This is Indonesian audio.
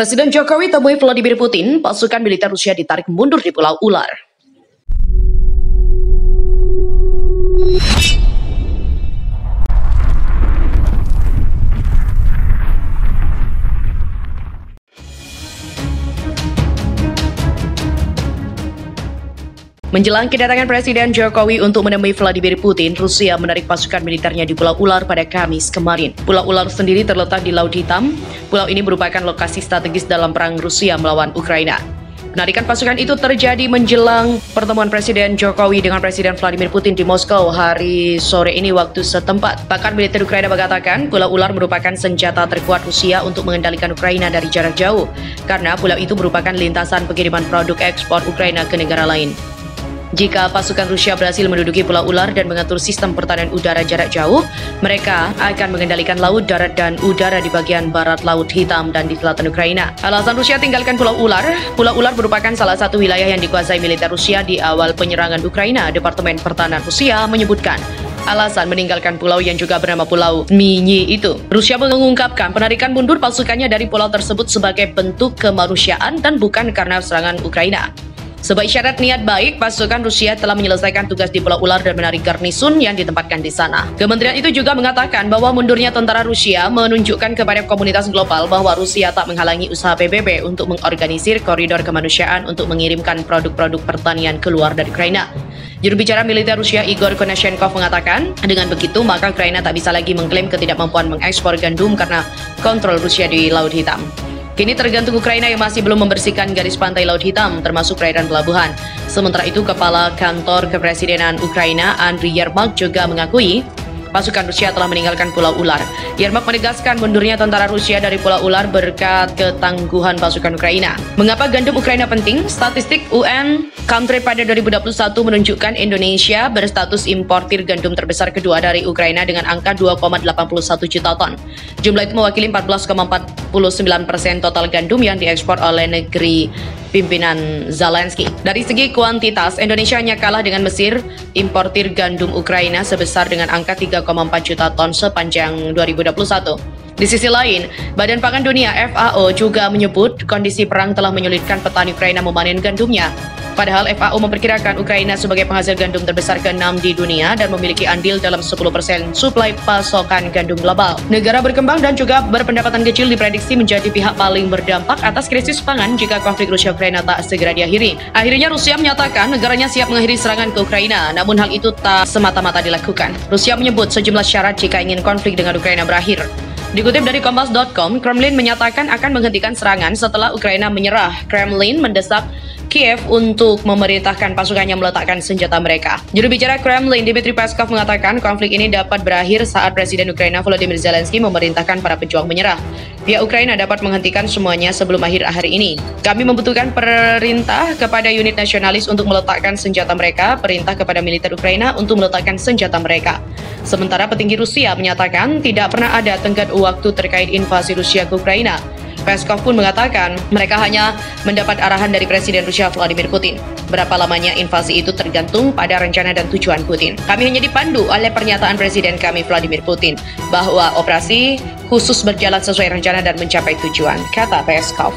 Presiden Jokowi temui Vladimir Putin, pasukan militer Rusia ditarik mundur di Pulau Ular. Menjelang kedatangan Presiden Jokowi untuk menemui Vladimir Putin, Rusia menarik pasukan militernya di Pulau Ular pada Kamis kemarin. Pulau Ular sendiri terletak di Laut Hitam. Pulau ini merupakan lokasi strategis dalam perang Rusia melawan Ukraina. Penarikan pasukan itu terjadi menjelang pertemuan Presiden Jokowi dengan Presiden Vladimir Putin di Moskow hari sore ini waktu setempat. Pakar militer Ukraina mengatakan Pulau Ular merupakan senjata terkuat Rusia untuk mengendalikan Ukraina dari jarak jauh, karena pulau itu merupakan lintasan pengiriman produk ekspor Ukraina ke negara lain. Jika pasukan Rusia berhasil menduduki Pulau Ular dan mengatur sistem pertahanan udara jarak jauh, mereka akan mengendalikan laut, darat, dan udara di bagian barat Laut Hitam dan di selatan Ukraina. Alasan Rusia tinggalkan Pulau Ular merupakan salah satu wilayah yang dikuasai militer Rusia di awal penyerangan Ukraina. Departemen Pertahanan Rusia menyebutkan alasan meninggalkan pulau yang juga bernama Pulau Minyi itu. Rusia mengungkapkan penarikan mundur pasukannya dari pulau tersebut sebagai bentuk kemanusiaan dan bukan karena serangan Ukraina. Sebagai isyarat niat baik, pasukan Rusia telah menyelesaikan tugas di Pulau Ular dan menarik garnisun yang ditempatkan di sana. Kementerian itu juga mengatakan bahwa mundurnya tentara Rusia menunjukkan kepada komunitas global bahwa Rusia tak menghalangi usaha PBB untuk mengorganisir koridor kemanusiaan untuk mengirimkan produk-produk pertanian keluar dari Ukraina. Juru bicara militer Rusia Igor Konashenkov mengatakan, dengan begitu maka Ukraina tak bisa lagi mengklaim ketidakmampuan mengekspor gandum karena kontrol Rusia di Laut Hitam. Kini tergantung Ukraina yang masih belum membersihkan garis pantai Laut Hitam, termasuk perairan pelabuhan. Sementara itu, Kepala Kantor Kepresidenan Ukraina, Andriy Yermak, juga mengakui pasukan Rusia telah meninggalkan Pulau Ular. Yermak menegaskan mundurnya tentara Rusia dari Pulau Ular berkat ketangguhan pasukan Ukraina. Mengapa gandum Ukraina penting? Statistik UN Country pada 2021 menunjukkan Indonesia berstatus importir gandum terbesar kedua dari Ukraina dengan angka 2,81 juta ton. Jumlah itu mewakili 14,49% total gandum yang diekspor oleh negeri pimpinan Zelensky. Dari segi kuantitas, Indonesia hanya kalah dengan Mesir, importir gandum Ukraina sebesar dengan angka 3,4 juta ton sepanjang 2021. Di sisi lain, Badan Pangan Dunia FAO juga menyebut kondisi perang telah menyulitkan petani Ukraina memanen gandumnya. Padahal FAO memperkirakan Ukraina sebagai penghasil gandum terbesar ke-6 di dunia dan memiliki andil dalam 10% suplai pasokan gandum global. Negara berkembang dan juga berpendapatan kecil diprediksi menjadi pihak paling berdampak atas krisis pangan jika konflik Rusia-Ukraina tak segera diakhiri. Akhirnya Rusia menyatakan negaranya siap mengakhiri serangan ke Ukraina, namun hal itu tak semata-mata dilakukan. Rusia menyebut sejumlah syarat jika ingin konflik dengan Ukraina berakhir. Dikutip dari Kompas.com, Kremlin menyatakan akan menghentikan serangan setelah Ukraina menyerah. Kremlin mendesak Kiev untuk memerintahkan pasukannya meletakkan senjata mereka. Juru bicara Kremlin, Dmitry Peskov, mengatakan konflik ini dapat berakhir saat Presiden Ukraina Volodymyr Zelensky memerintahkan para pejuang menyerah. Pihak Ukraina dapat menghentikan semuanya sebelum akhir hari ini. Kami membutuhkan perintah kepada unit nasionalis untuk meletakkan senjata mereka, perintah kepada militer Ukraina untuk meletakkan senjata mereka. Sementara petinggi Rusia menyatakan tidak pernah ada tenggat waktu terkait invasi Rusia ke Ukraina. Peskov pun mengatakan mereka hanya mendapat arahan dari Presiden Rusia Vladimir Putin. Berapa lamanya invasi itu tergantung pada rencana dan tujuan Putin. Kami hanya dipandu oleh pernyataan Presiden kami Vladimir Putin bahwa operasi khusus berjalan sesuai rencana dan mencapai tujuan, kata Peskov.